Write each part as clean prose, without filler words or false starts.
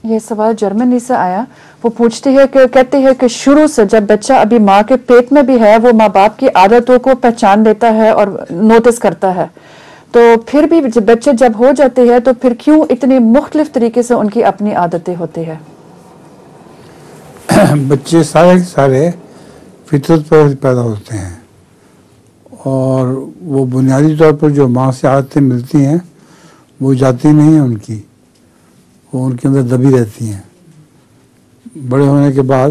یہ سوال جرمنی سے آیا. وہ پوچھتی ہے کہ کہتے ہیں کہ شروع سے جب بچہ ابھی ماں کے پیٹ میں بھی ہے وہ ماں باپ کی عادتوں کو پہچان لیتا ہے اور نوٹس کرتا ہے، تو پھر بھی بچے جب ہو جاتے ہیں تو پھر کیوں اتنے مختلف طریقے سے ان کی اپنی عادتیں ہوتی ہیں؟ بچے سارے فطرت پر پیدا ہوتے ہیں، اور وہ بنیادی طور پر جو ماں سے عادتیں ملتی ہیں وہ جاتی نہیں ہیں ان کی، وہ ان کے اندر دبی رہتی ہیں. بڑے ہونے کے بعد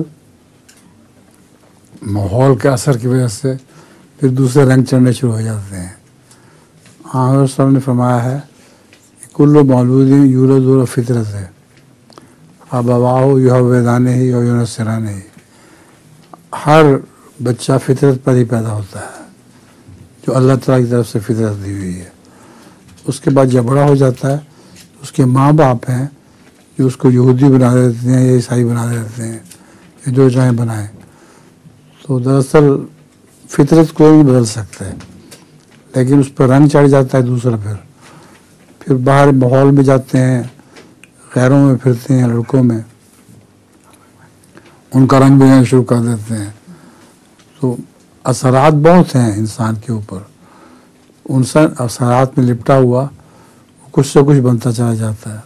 ماحول کے اثر کی وجہ سے پھر دوسرے رنگ چڑھنے شروع ہو جاتے ہیں. حضرت صاحب نے فرمایا ہے کہ کل مولود یولد فطرت ہے، ابواہ یحودانہ ہی اور ینصرانہ ہی. ہر بچہ فطرت پر ہی پیدا ہوتا ہے جو اللہ تعالیٰ کی طرف سے فطرت دی ہوئی ہے. اس کے بعد جب بڑا ہو جاتا ہے اس کے ماں باپ ہیں جو اس کو یہودی بنا دیتے ہیں یا عیسائی بنا دیتے ہیں یا جو چاہیں بنائیں. تو دراصل فطرت کوئی نہیں بدل سکتا ہے، لیکن اس پر رنگ چڑھ جاتا ہے دوسرا. پھر باہر ماحول میں جاتے ہیں، غیروں میں پھرتے ہیں، لڑکوں میں ان کا رنگ بنانا شروع کر دیتے ہیں. تو اثرات بہت ہیں انسان کے اوپر، ان اثرات میں لپٹا ہوا کچھ سے کچھ بنتا چلا جاتا ہے.